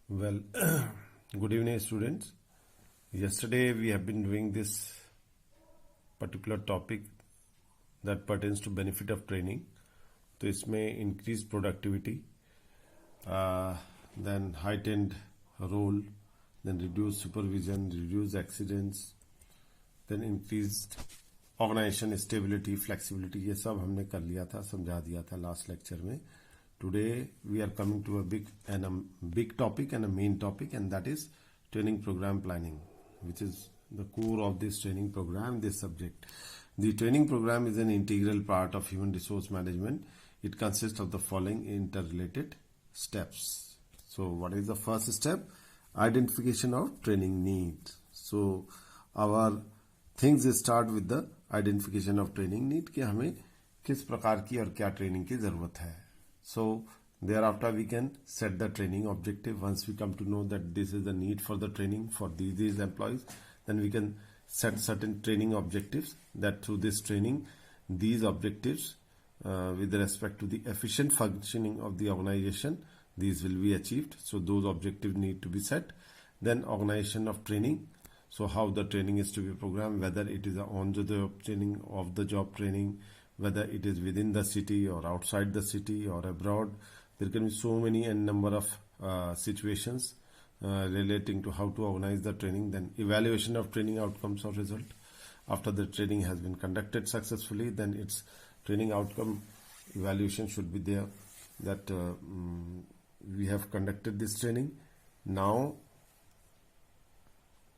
Well, good evening, students. Yesterday we have been doing this particular topic that pertains to benefit of training. तो इसमें increase productivity, then heightened role, then reduce supervision, reduce accidents, then increased organization stability, flexibility. ये सब हमने कर लिया था, समझा दिया था last lecture में. Today we are coming to a big topic and a main topic, and that is training program planning, which is the core of this training program, this subject. The training program is an integral part of human resource management. It consists of the following interrelated steps. So what is the first step? Identification of training needs. So our things start with the identification of training need कि हमें किस प्रकार की और क्या training की जरूरत है. So thereafter we can set the training objective. Once we come to know that this is the need for the training for these employees, then we can set certain training objectives, that through this training these objectives with respect to the efficient functioning of the organization, these will be achieved. So those objectives need to be set. Then organization of training. So how the training is to be programmed, whether it is on the job training, off the job training, whether it is within the city or outside the city or abroad. There can be so many and number of situations relating to how to organize the training. Then evaluation of training outcomes or result. After the training has been conducted successfully, then its training outcome evaluation should be there, that we have conducted this training. Now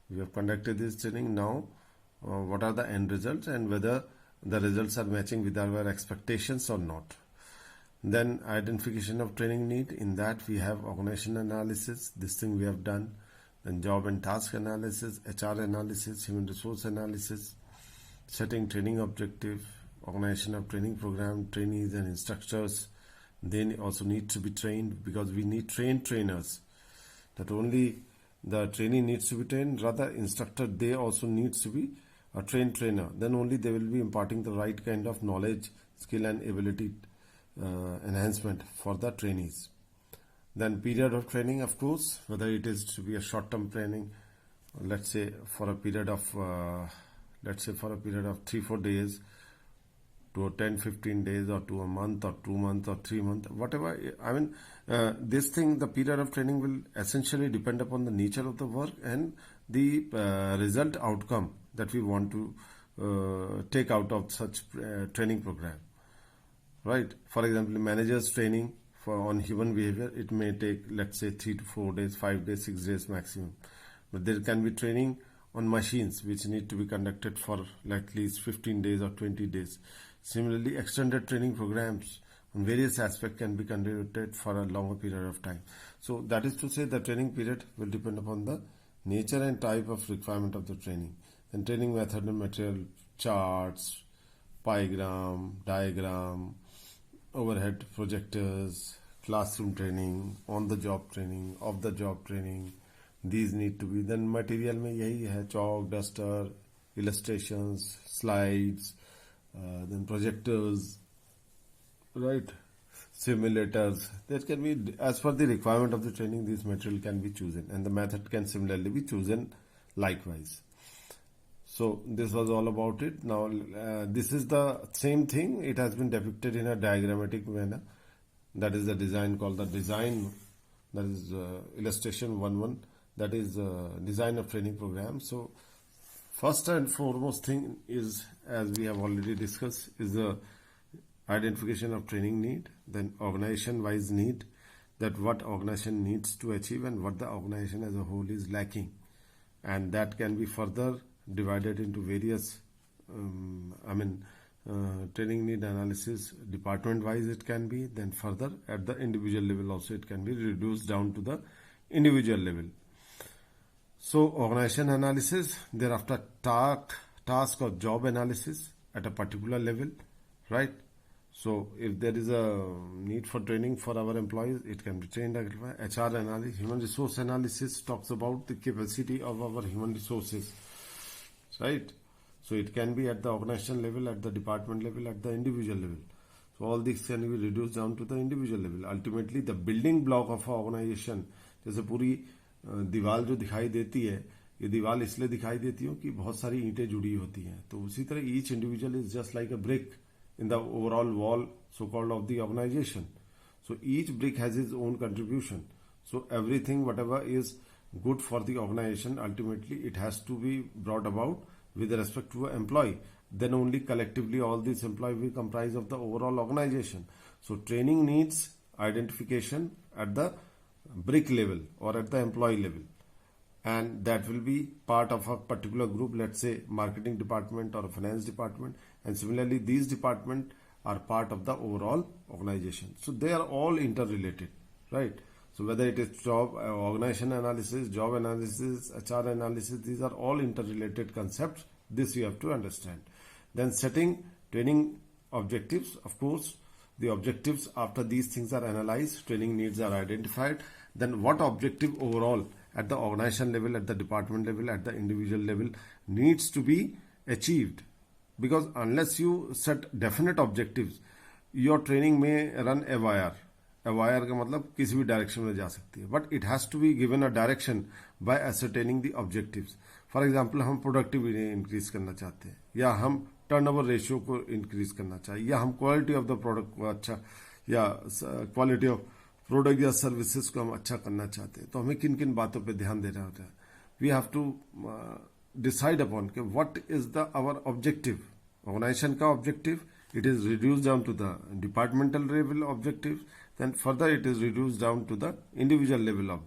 we have conducted this training. Now what are the end results and whether the results are matching with our expectations or not. Then identification of training need. In that we have organization analysis. This thing we have done. Then job and task analysis, HR analysis, human resource analysis, setting training objective, organization of training program, trainees and instructors. They also need to be trained, because we need trained trainers. Not only the trainee needs to be trained, rather instructor, they also needs to be a trained trainer. Then only they will be imparting the right kind of knowledge, skill and ability enhancement for the trainees. Then period of training, of course, whether it is to be a short-term training, let's say for a period of 3-4 days, to 10-15 days, or to a month or 2 months or 3 months, whatever. I mean, this thing, the period of training will essentially depend upon the nature of the work and the result outcome that we want to take out of such training program. Right? For example, managers training on human behavior, it may take, let's say, 3 to 4 days, 5 days, 6 days maximum. But there can be training on machines which need to be conducted for at least 15 days or 20 days. Similarly, extended training programs on various aspects can be conducted for a longer period of time. So that is to say, the training period will depend upon the nature and type of requirement of the training. And training method and material, charts, piegram, diagram, overhead projectors, classroom training, on the job training, off the job training, these need to be. Then material में यही है, chalk, duster, illustrations, slides, then projectors, right, simulators. There can be, as per the requirement of the training, this material can be chosen, and the method can similarly be chosen likewise. So this was all about it. Now this is the same thing. It has been depicted in a diagrammatic manner. That is the design called the design. That is illustration 1.1. That is design of training program. So first and foremost thing is, as we have already discussed, is the identification of training need. Then organization wise need, that what organization needs to achieve and what the organization as a whole is lacking, and that can be further divided into various training need analysis. Department wise it can be, then further at the individual level also it can be reduced down to the individual level. So organization analysis, thereafter task or job analysis at a particular level, right? So if there is a need for training for our employees, it can be trained. HR analysis, human resource analysis talks about the capacity of our human resources, right? So it can be at the organization level, at the department level, at the individual level. So all these can be reduced down to the individual level. Ultimately, the building block of an organization जैसे पूरी दीवार जो दिखाई देती है, ये दीवार इसलिए दिखाई देती है कि बहुत सारी ईंटें जुड़ी होती हैं, तो उसी तरह each individual is just like a brick in the overall wall so called of the organization. So each brick has its own contribution. So everything, whatever is good for the organization, ultimately it has to be brought about with respect to an employee. Then only collectively all these employees will comprise of the overall organization. So training needs identification at the brick level or at the employee level. And that will be part of a particular group, let's say marketing department or a finance department. And similarly, these departments are part of the overall organization. So they are all interrelated, right? So whether it is job organization analysis, job analysis, HR analysis, these are all interrelated concepts. This you have to understand. Then setting training objectives. Of course, the objectives, after these things are analyzed, training needs are identified. Then what objective overall at the organization level, at the department level, at the individual level needs to be achieved. Because unless you set definite objectives, your training may run awire. Awire का मतलब किसी भी direction में जा सकती है. But it has to be given a direction by ascertaining the objectives. For example, हम productivity increase करना चाहते हैं, या हम टर्नओवर रेशियो को इंक्रीज करना चाहिए, या हम क्वालिटी ऑफ द प्रोडक्ट को अच्छा, या क्वालिटी ऑफ प्रोडक्ट या सर्विसेज को हम अच्छा करना चाहते हैं, तो हमें किन किन बातों पे ध्यान देना होता है. We have to decide upon कि what is the our objective. Organisation का objective, it is reduced down to the departmental level objectives, then further it is reduced down to the individual level of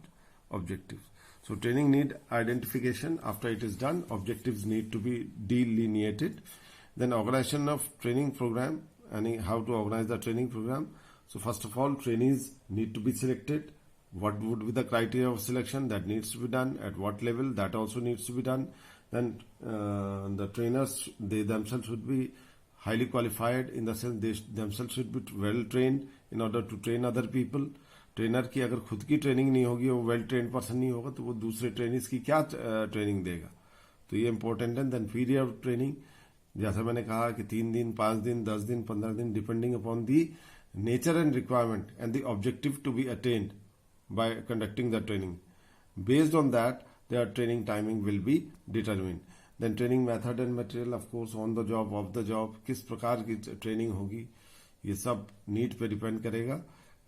objectives. So training need identification. After it is done, objectives need to be delineated. Then organization of training program, and how to organize the training program. So first of all, trainees need to be selected. What would be the criteria of selection? That needs to be done. At what level? That also needs to be done. Then the trainers, they themselves should be highly qualified, in the sense they themselves should be well trained in order to train other people. Trainer की अगर खुद की training नहीं होगी, वो well trained person नहीं होगा, तो वो दूसरे ट्रेनिंग्स की क्या ट्रेनिंग देगा. तो ये इंपॉर्टेंट है. देन पीरियड ऑफ ट्रेनिंग, जैसा मैंने कहा कि 3 दिन, 5 दिन, 10 दिन, 15 दिन, depending upon the nature and requirement and the objective to be attend by conducting the training. Based on that their training timing will be determined. Then training method and material, of course, on the job, off the job, किस प्रकार की training होगी, ये सब need पे depend करेगा.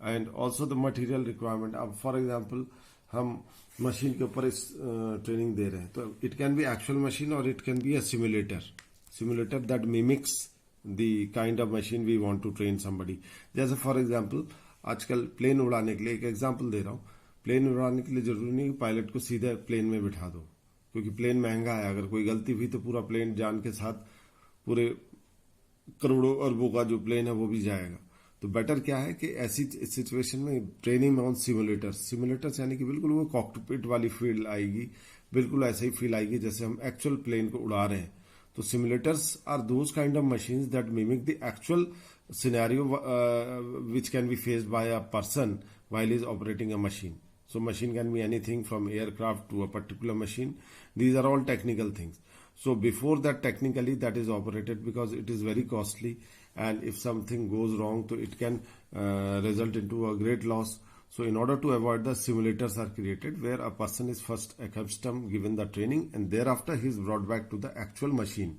And also the material requirement. अब for example हम मशीन के ऊपर इस ट्रेनिंग दे रहे हैं, तो it can be actual machine और it can be a simulator that mimics the kind of machine we want to train somebody. जैसे फॉर एग्जांपल आजकल प्लेन उड़ाने के लिए, एक एग्जांपल दे रहा हूँ, प्लेन उड़ाने के लिए जरूरी नहीं कि पायलट को सीधे प्लेन में बिठा दो, क्योंकि प्लेन महंगा है. अगर कोई गलती हुई तो पूरा प्लेन जान के साथ, पूरे करोड़ों अरबों का जो प्लेन है वो भी जाएगा. तो बेटर क्या है कि ऐसी सिचुएशन में ट्रेनिंग ऑन सिमुलेटर्स यानी कि बिल्कुल वो कॉकपिट वाली फील आएगी, बिल्कुल ऐसे ही फील आएगी जैसे हम एक्चुअल प्लेन को उड़ा रहे हैं. तो simulators are those kind of machines that mimic the actual scenario which can be faced by a person while he is operating a machine. So machine can be anything from aircraft to a particular machine. These are all technical things. So before that, technically that is operated, because it is very costly, and if something goes wrong, so it can result into a great loss. So in order to avoid, the simulators are created where a person is first accustomed, given the training, and thereafter he is brought back to the actual machine,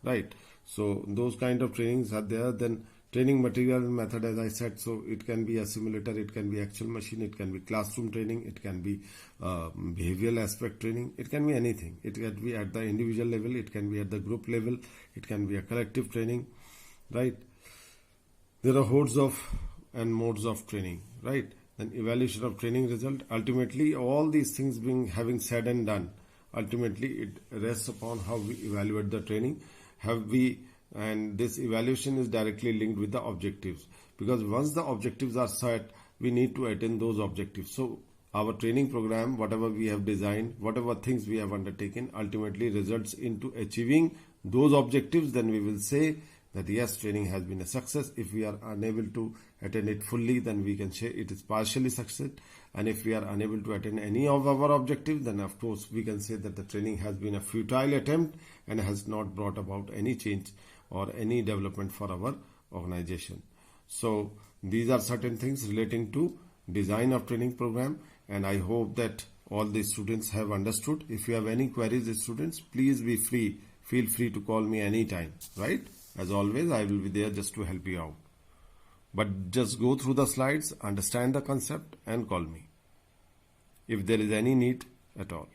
right? So those kind of trainings are there. Then training material and method, as I said, so it can be a simulator, it can be actual machine, it can be classroom training, it can be behavioral aspect training, it can be anything. It can be at the individual level, it can be at the group level, it can be a collective training, right? There are hordes of and modes of training, right? Then evaluation of training result. Ultimately, all these things being having said and done, ultimately it rests upon how we evaluate the training. And this evaluation is directly linked with the objectives, because once the objectives are set, we need to attain those objectives. So our training program, whatever we have designed, whatever things we have undertaken, ultimately results into achieving those objectives. Then we will say that yes, training has been a success. If we are unable to attain it fully, then we can say it is partially success. And if we are unable to attain any of our objectives, then of course we can say that the training has been a futile attempt and has not brought about any change or any development for our organization. So these are certain things relating to design of training program. and I hope that all the students have understood. If you have any queries, students, please be free. Feel free to call me anytime, right? As always, I will be there just to help you out. But just go through the slides, understand the concept, and call me if there is any need at all.